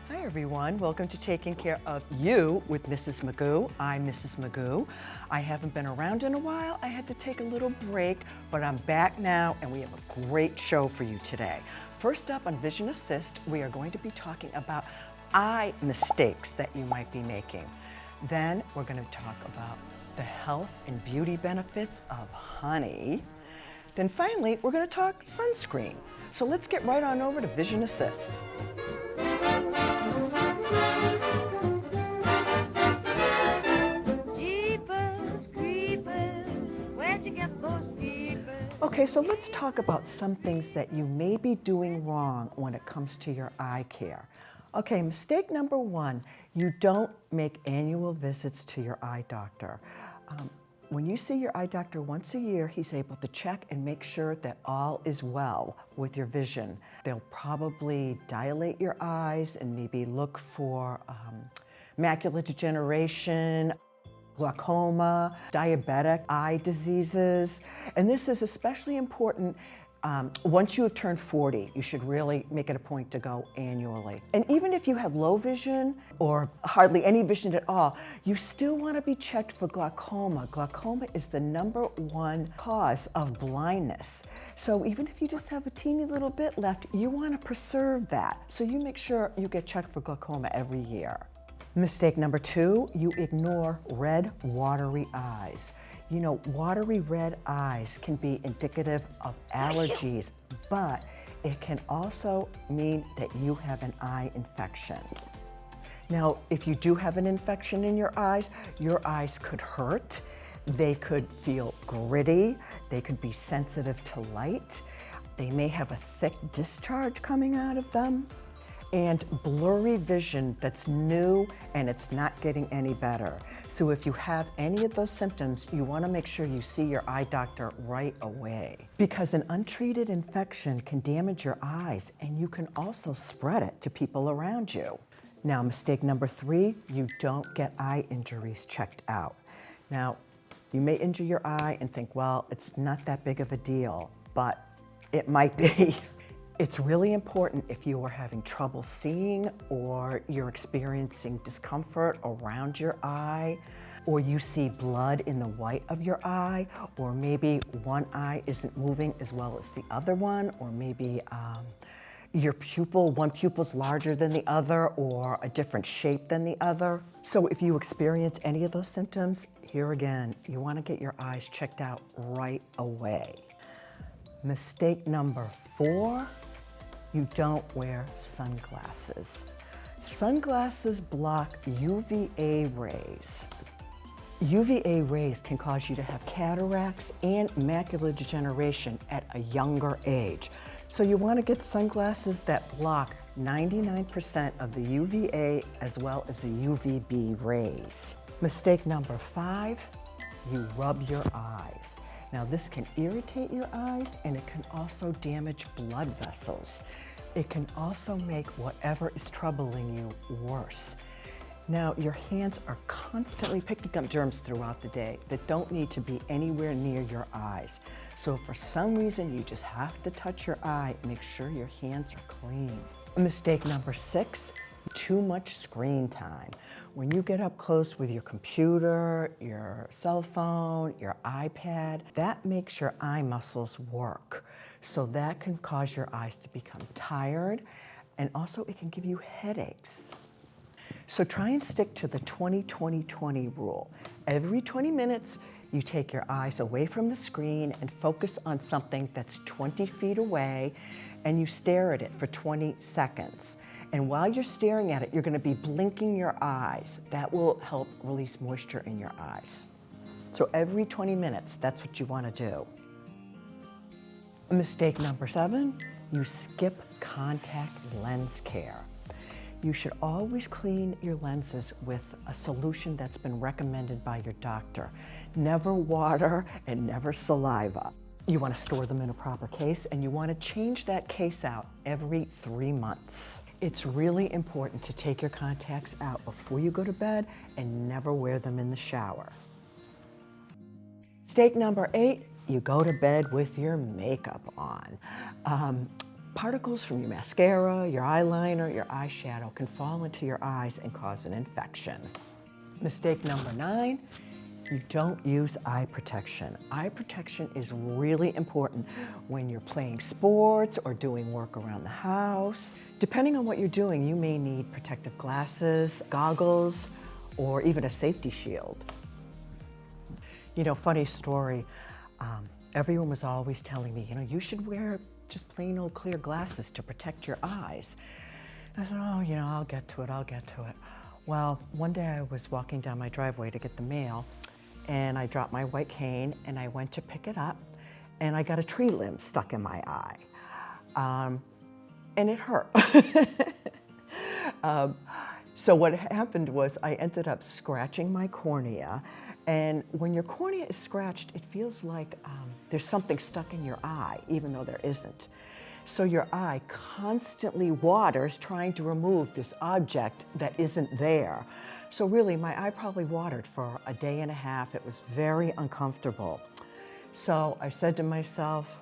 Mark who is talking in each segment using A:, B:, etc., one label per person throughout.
A: Hi everyone, welcome to Taking Care of You with Mrs. Magoo. I'm Mrs. Magoo. I haven't been around in a while. I had to take a little break, but I'm back now and we have a great show for you today. First up on Vision Assist, we are going to be talking about eye mistakes that you might be making. Then we're going to talk about the health and beauty benefits of honey. Then finally, we're going to talk sunscreen. So let's get right on over to Vision Assist. Okay, so let's talk about some things that you may be doing wrong when it comes to your eye care. Okay, mistake number one, you don't make annual visits to your eye doctor. When you see your eye doctor once a year, he's able to check and make sure that all is well with your vision. They'll probably dilate your eyes and maybe look for macular degeneration, glaucoma, diabetic eye diseases. And this is especially important once you have turned 40. You should really make it a point to go annually. And even if you have low vision or hardly any vision at all, you still want to be checked for glaucoma. Glaucoma is the #1 cause of blindness. So even if you just have a teeny little bit left, you want to preserve that. So you make sure you get checked for glaucoma every year. Mistake number two, you ignore red, watery eyes. You know, watery red eyes can be indicative of allergies, but it can also mean that you have an eye infection. Now, if you do have an infection in your eyes could hurt, they could feel gritty, they could be sensitive to light, they may have a thick discharge coming out of them, and blurry vision that's new and it's not getting any better. So if you have any of those symptoms, you want to make sure you see your eye doctor right away, because an untreated infection can damage your eyes and you can also spread it to people around you. Now, mistake number three, you don't get eye injuries checked out. Now, you may injure your eye and think, well, it's not that big of a deal, but it might be. It's really important if you are having trouble seeing or you're experiencing discomfort around your eye, or you see blood in the white of your eye, or maybe one eye isn't moving as well as the other one, or maybe one pupil's larger than the other or a different shape than the other. So if you experience any of those symptoms, here again, you want to get your eyes checked out right away. Mistake number four, you don't wear sunglasses. Sunglasses block UVA rays. UVA rays can cause you to have cataracts and macular degeneration at a younger age. So you want to get sunglasses that block 99% of the UVA as well as the UVB rays. Mistake number five, you rub your eyes. Now this can irritate your eyes and it can also damage blood vessels. It can also make whatever is troubling you worse. Now your hands are constantly picking up germs throughout the day that don't need to be anywhere near your eyes. So if for some reason you just have to touch your eye, make sure your hands are clean. Mistake number six, too much screen time. When you get up close with your computer, your cell phone, your iPad, that makes your eye muscles work. So that can cause your eyes to become tired, and also it can give you headaches. So try and stick to the 20-20-20 rule. Every 20 minutes, you take your eyes away from the screen and focus on something that's 20 feet away, and you stare at it for 20 seconds. And while you're staring at it, you're going to be blinking your eyes. That will help release moisture in your eyes. So every 20 minutes, that's what you want to do. Mistake number seven, you skip contact lens care. You should always clean your lenses with a solution that's been recommended by your doctor. Never water and never saliva. You want to store them in a proper case, and you want to change that case out every 3 months. It's really important to take your contacts out before you go to bed and never wear them in the shower. Mistake number 8, you go to bed with your makeup on. Particles from your mascara, your eyeliner, your eyeshadow can fall into your eyes and cause an infection. Mistake number 9, you don't use eye protection. Eye protection is really important when you're playing sports or doing work around the house. Depending on what you're doing, you may need protective glasses, goggles, or even a safety shield. You know, funny story, everyone was always telling me, you know, you should wear just plain old clear glasses to protect your eyes. I said, oh, you know, I'll get to it. Well, one day I was walking down my driveway to get the mail, and I dropped my white cane, and I went to pick it up, and I got a tree limb stuck in my eye, and it hurt. So what happened was I ended up scratching my cornea, and when your cornea is scratched, it feels like there's something stuck in your eye, even though there isn't. So your eye constantly waters trying to remove this object that isn't there. So really, my eye probably watered for a day and a half. It was very uncomfortable. So I said to myself,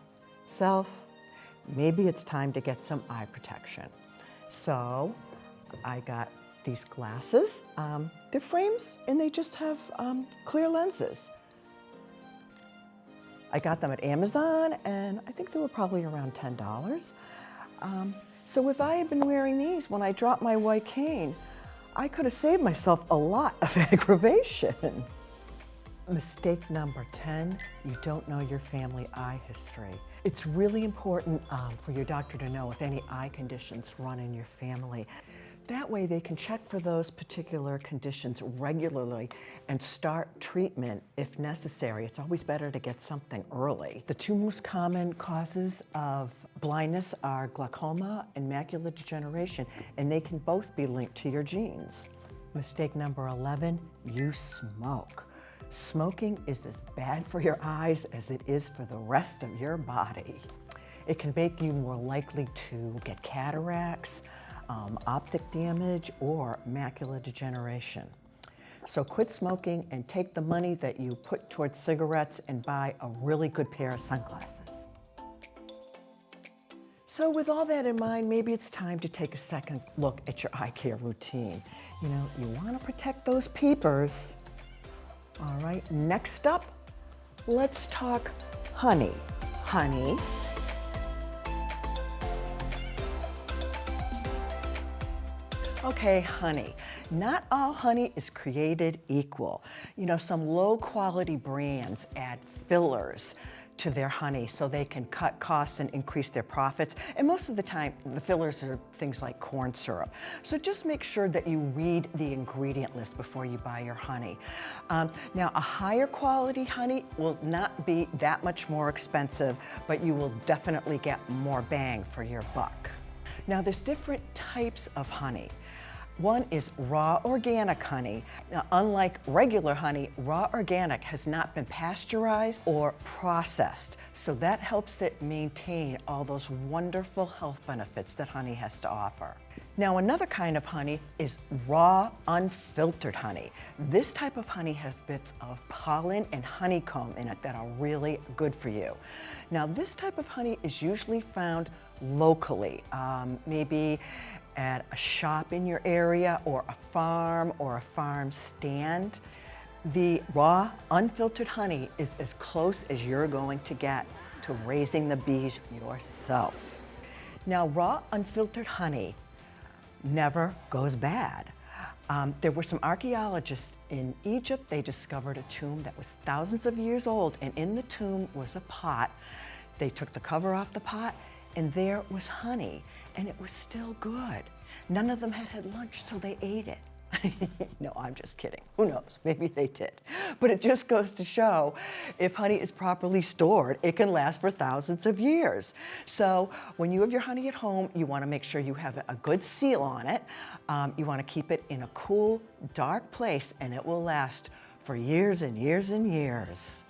A: maybe it's time to get some eye protection. So I got these glasses. They're frames, and they just have clear lenses. I got them at Amazon, and I think they were probably around $10. So if I had been wearing these when I dropped my white cane, I could have saved myself a lot of aggravation. Mistake number 10, you don't know your family eye history. It's really important for your doctor to know if any eye conditions run in your family. That way they can check for those particular conditions regularly and start treatment if necessary. It's always better to get something early. The 2 most common causes of blindness are glaucoma and macular degeneration, and they can both be linked to your genes. Mistake number 11, you smoke. Smoking is as bad for your eyes as it is for the rest of your body. It can make you more likely to get cataracts, optic damage, or macular degeneration. So quit smoking and take the money that you put towards cigarettes and buy a really good pair of sunglasses. So with all that in mind, maybe it's time to take a second look at your eye care routine. You know, you want to protect those peepers. All right, next up, let's talk honey. Honey. Okay, honey. Not all honey is created equal. You know, some low quality brands add fillers to their honey so they can cut costs and increase their profits. And most of the time, the fillers are things like corn syrup. So just make sure that you read the ingredient list before you buy your honey. Now, a higher quality honey will not be that much more expensive, but you will definitely get more bang for your buck. Now, there's different types of honey. One is raw organic honey. Now, unlike regular honey, raw organic has not been pasteurized or processed, so that helps it maintain all those wonderful health benefits that honey has to offer. Now, another kind of honey is raw, unfiltered honey. This type of honey has bits of pollen and honeycomb in it that are really good for you. Now, this type of honey is usually found locally, maybe at a shop in your area or a farm stand. The raw, unfiltered honey is as close as you're going to get to raising the bees yourself. Now, raw, unfiltered honey never goes bad. There were some archaeologists in Egypt. They discovered a tomb that was thousands of years old, and in the tomb was a pot. They took the cover off the pot, and there was honey, and it was still good. None of them had had lunch, so they ate it. No, I'm just kidding. Who knows? Maybe they did. But it just goes to show, if honey is properly stored, it can last for thousands of years. So when you have your honey at home, you want to make sure you have a good seal on it. You want to keep it in a cool, dark place, and it will last for years and years and years.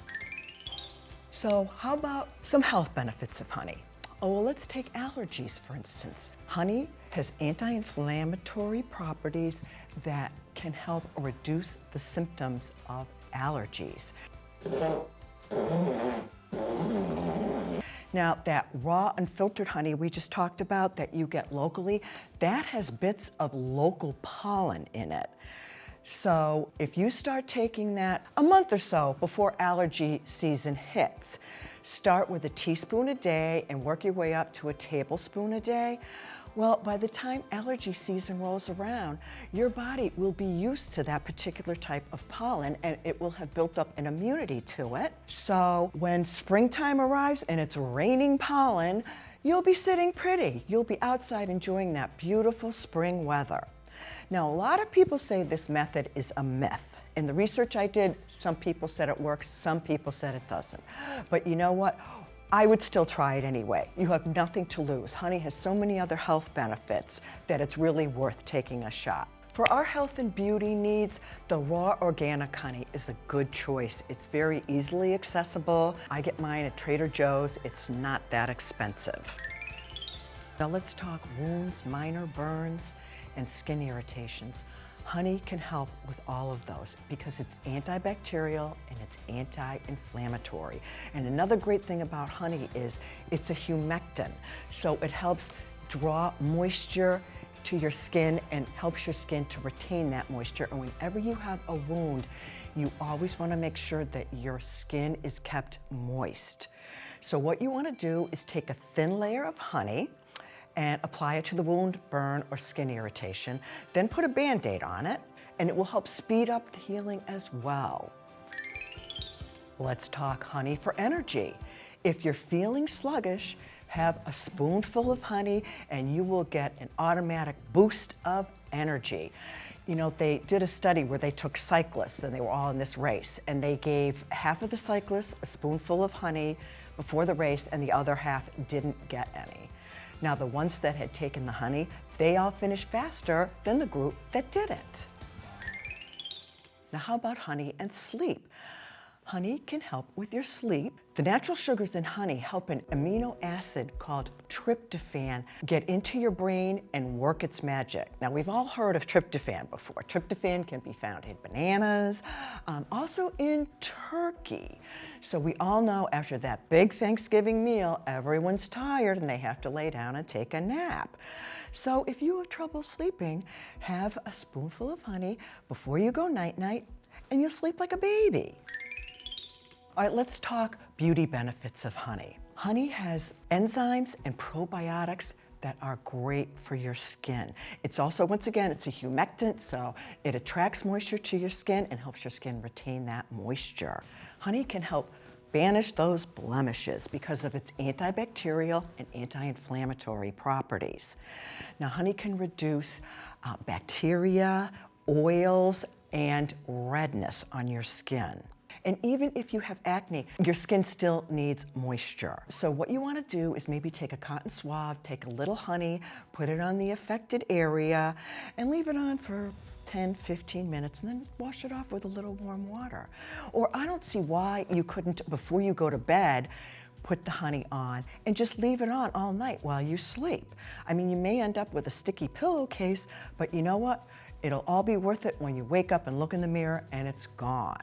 A: So how about some health benefits of honey? Oh, well, let's take allergies, for instance. Honey has anti-inflammatory properties that can help reduce the symptoms of allergies. Now, that raw unfiltered honey we just talked about that you get locally, that has bits of local pollen in it. So if you start taking that a month or so before allergy season hits, start with a teaspoon a day and work your way up to a tablespoon a day. Well, by the time allergy season rolls around, your body will be used to that particular type of pollen and it will have built up an immunity to it. So when springtime arrives and it's raining pollen, you'll be sitting pretty. You'll be outside enjoying that beautiful spring weather. Now, a lot of people say this method is a myth. In the research I did, some people said it works, some people said it doesn't. But you know what? I would still try it anyway. You have nothing to lose. Honey has so many other health benefits that it's really worth taking a shot. For our health and beauty needs, the raw organic honey is a good choice. It's very easily accessible. I get mine at Trader Joe's. It's not that expensive. Now let's talk wounds, minor burns, and skin irritations. Honey can help with all of those because it's antibacterial and it's anti-inflammatory. And another great thing about honey is it's a humectant. So it helps draw moisture to your skin and helps your skin to retain that moisture. And whenever you have a wound, you always want to make sure that your skin is kept moist. So what you want to do is take a thin layer of honey and apply it to the wound, burn, or skin irritation. Then put a Band-Aid on it, and it will help speed up the healing as well. Let's talk honey for energy. If you're feeling sluggish, have a spoonful of honey and you will get an automatic boost of energy. You know, they did a study where they took cyclists and they were all in this race, and they gave half of the cyclists a spoonful of honey before the race and the other half didn't get any. Now, the ones that had taken the honey, they all finished faster than the group that didn't. Now, how about honey and sleep? Honey can help with your sleep. The natural sugars in honey help an amino acid called tryptophan get into your brain and work its magic. Now, we've all heard of tryptophan before. Tryptophan can be found in bananas, also in turkey. So we all know after that big Thanksgiving meal, everyone's tired and they have to lay down and take a nap. So if you have trouble sleeping, have a spoonful of honey before you go night-night and you'll sleep like a baby. All right, let's talk beauty benefits of honey. Honey has enzymes and probiotics that are great for your skin. It's also, once again, it's a humectant, so it attracts moisture to your skin and helps your skin retain that moisture. Honey can help banish those blemishes because of its antibacterial and anti-inflammatory properties. Now, honey can reduce bacteria, oils, and redness on your skin. And even if you have acne, your skin still needs moisture. So what you want to do is maybe take a cotton swab, take a little honey, put it on the affected area, and leave it on for 10, 15 minutes, and then wash it off with a little warm water. Or I don't see why you couldn't, before you go to bed, put the honey on and just leave it on all night while you sleep. I mean, you may end up with a sticky pillowcase, but you know what? It'll all be worth it when you wake up and look in the mirror and it's gone.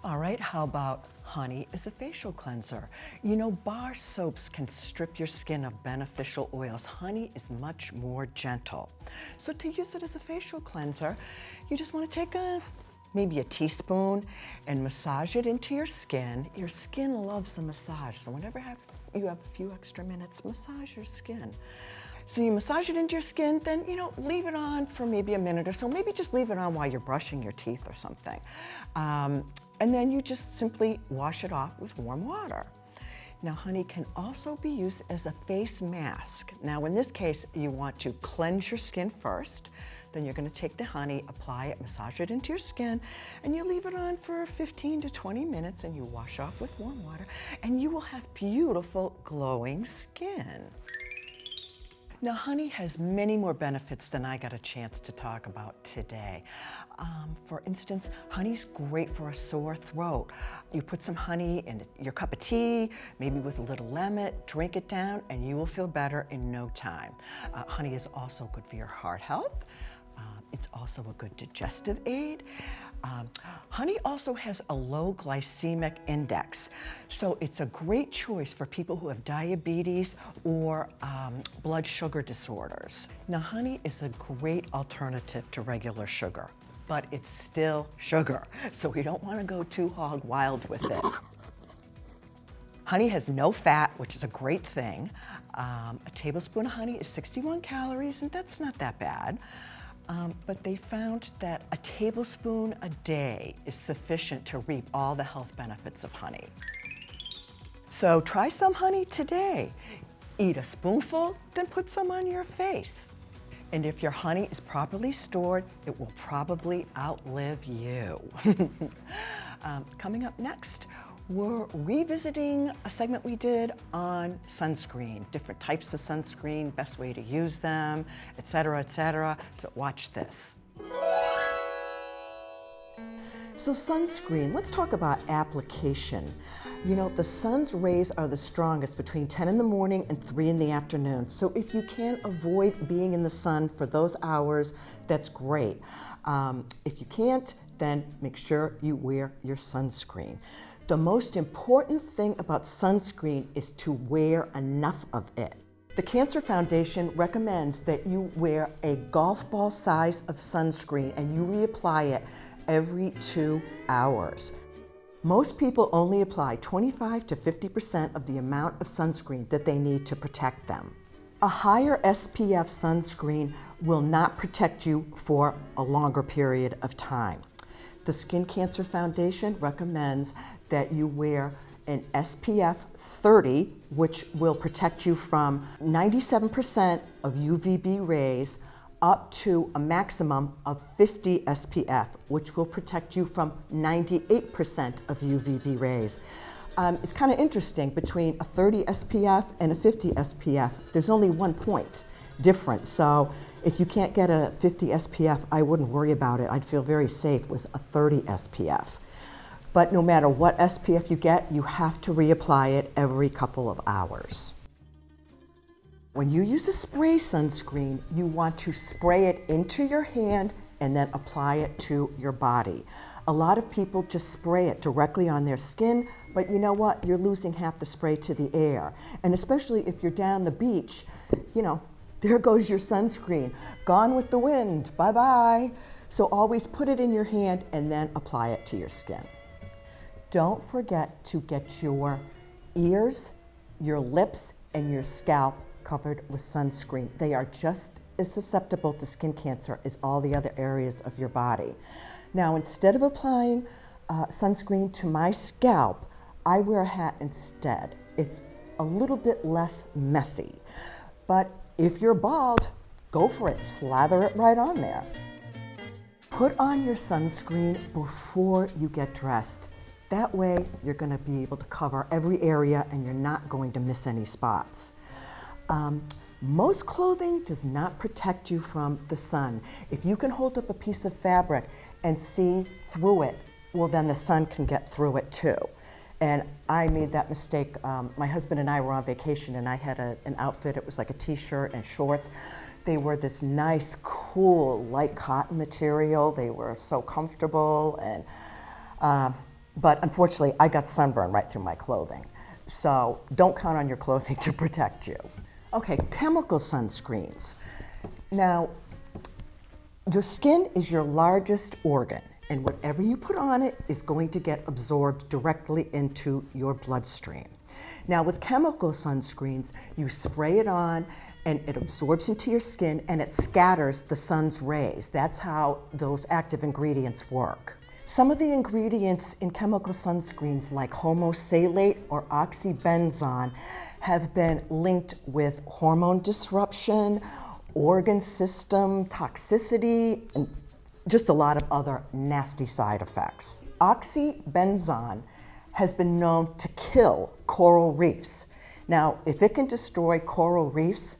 A: All right, how about honey as a facial cleanser? You know, bar soaps can strip your skin of beneficial oils. Honey is much more gentle. So to use it as a facial cleanser, you just want to take maybe a teaspoon and massage it into your skin. Your skin loves the massage, so whenever you have a few extra minutes, massage your skin. So you massage it into your skin, then, you know, leave it on for maybe a minute or so. Maybe just leave it on while you're brushing your teeth or something. And then you just simply wash it off with warm water. Now, honey can also be used as a face mask. Now, in this case, you want to cleanse your skin first. Then you're going to take the honey, apply it, massage it into your skin, and you leave it on for 15 to 20 minutes, and you wash off with warm water, and you will have beautiful, glowing skin. Now, honey has many more benefits than I got a chance to talk about today. For instance, honey's great for a sore throat. You put some honey in your cup of tea, maybe with a little lemon, drink it down, and you will feel better in no time. Honey is also good for your heart health. It's also a good digestive aid. Honey also has a low glycemic index, so it's a great choice for people who have diabetes or blood sugar disorders. Now, honey is a great alternative to regular sugar, but it's still sugar, so we don't want to go too hog wild with it. Honey has no fat, which is a great thing. A tablespoon of honey is 61 calories, and that's not that bad. But they found that a tablespoon a day is sufficient to reap all the health benefits of honey. So try some honey today. Eat a spoonful, then put some on your face. And if your honey is properly stored, it will probably outlive you. Coming up next, we're revisiting a segment we did on sunscreen, different types of sunscreen, best way to use them, et cetera, et cetera. So watch this. So sunscreen, let's talk about application. You know, the sun's rays are the strongest between 10 in the morning and 3 in the afternoon. So if you can avoid being in the sun for those hours, that's great. If you can't, then make sure you wear your sunscreen. The most important thing about sunscreen is to wear enough of it. The Cancer Foundation recommends that you wear a golf ball size of sunscreen and you reapply it every 2 hours. Most people only apply 25 to 50% of the amount of sunscreen that they need to protect them. A higher SPF sunscreen will not protect you for a longer period of time. The Skin Cancer Foundation recommends that you wear an SPF 30, which will protect you from 97% of UVB rays up to a maximum of 50 SPF, which will protect you from 98% of UVB rays. It's kind of interesting, between a 30 SPF and a 50 SPF, there's only 1 point difference. So if you can't get a 50 SPF, I wouldn't worry about it. I'd feel very safe with a 30 SPF. But no matter what SPF you get, you have to reapply it every couple of hours. When you use a spray sunscreen, you want to spray it into your hand and then apply it to your body. A lot of people just spray it directly on their skin, but you know what? You're losing half the spray to the air. And especially if you're down the beach, you know, there goes your sunscreen. Gone with the wind, bye-bye. So always put it in your hand and then apply it to your skin. Don't forget to get your ears, your lips, and your scalp covered with sunscreen. They are just as susceptible to skin cancer as all the other areas of your body. Now, instead of applying sunscreen to my scalp, I wear a hat instead. It's a little bit less messy. But if you're bald, go for it. Slather it right on there. Put on your sunscreen before you get dressed. That way, you're going to be able to cover every area and you're not going to miss any spots. Most clothing does not protect you from the sun. If you can hold up a piece of fabric and see through it, well, then the sun can get through it too. And I made that mistake. My husband and I were on vacation and I had an outfit. It was like a t-shirt and shorts. They were this nice, cool, light cotton material. They were so comfortable. But unfortunately, I got sunburned right through my clothing. So don't count on your clothing to protect you. Okay, chemical sunscreens. Now, your skin is your largest organ, and whatever you put on it is going to get absorbed directly into your bloodstream. Now, with chemical sunscreens, you spray it on and it absorbs into your skin and it scatters the sun's rays. That's how those active ingredients work. Some of the ingredients in chemical sunscreens, like homosalate or oxybenzone, have been linked with hormone disruption, organ system toxicity, and just a lot of other nasty side effects. Oxybenzone has been known to kill coral reefs. Now, if it can destroy coral reefs,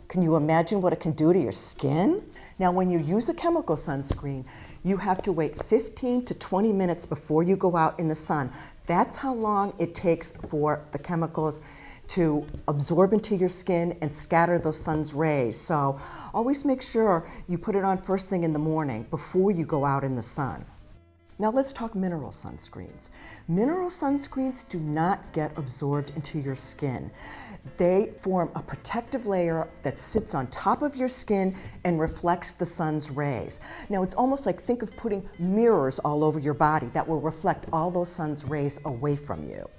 A: can you imagine what it can do to your skin? Now, when you use a chemical sunscreen, you have to wait 15 to 20 minutes before you go out in the sun. That's how long it takes for the chemicals to absorb into your skin and scatter those sun's rays. So always make sure you put it on first thing in the morning before you go out in the sun. Now let's talk mineral sunscreens. Mineral sunscreens do not get absorbed into your skin. They form a protective layer that sits on top of your skin and reflects the sun's rays. Now it's almost like, think of putting mirrors all over your body that will reflect all those sun's rays away from you.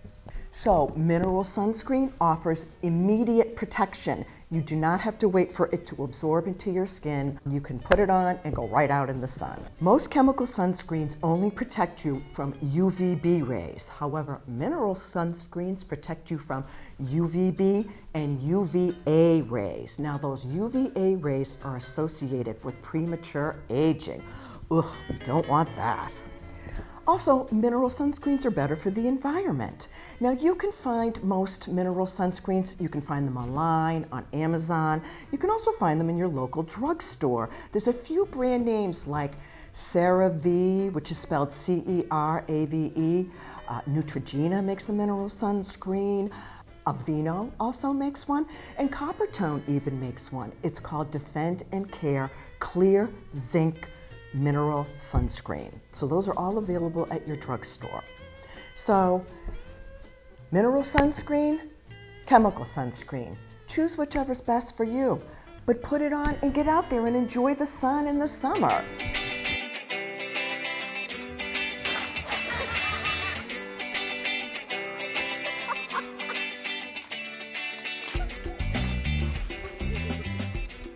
A: So mineral sunscreen offers immediate protection. You do not have to wait for it to absorb into your skin. You can put it on and go right out in the sun. Most chemical sunscreens only protect you from UVB rays. However, mineral sunscreens protect you from UVB and UVA rays. Now those UVA rays are associated with premature aging. Ugh, we don't want that. Also, mineral sunscreens are better for the environment. Now you can find most mineral sunscreens, you can find them online, on Amazon. You can also find them in your local drugstore. There's a few brand names like CeraVe, which is spelled C-E-R-A-V-E. Neutrogena makes a mineral sunscreen. Aveeno also makes one, and Coppertone even makes one. It's called Defend and Care Clear Zinc Mineral Sunscreen. So those are all available at your drugstore. So mineral sunscreen, chemical sunscreen. Choose whichever's best for you, but put it on and get out there and enjoy the sun in the summer.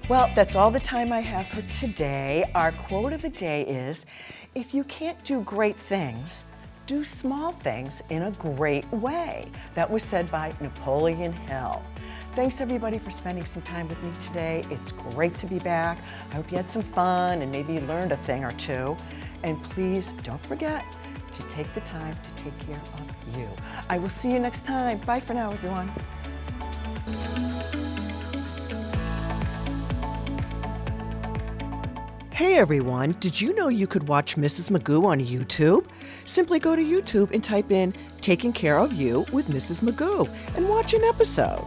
A: Well, that's all the time I have for today. Our quote of the day is, if you can't do great things, do small things in a great way. That was said by Napoleon Hill. Thanks everybody for spending some time with me today. It's great to be back. I hope you had some fun and maybe learned a thing or two. And please don't forget to take the time to take care of you. I will see you next time. Bye for now, everyone. Hey everyone, did you know you could watch Mrs. Magoo on YouTube? Simply go to YouTube and type in Taking Care of You with Mrs. Magoo and watch an episode.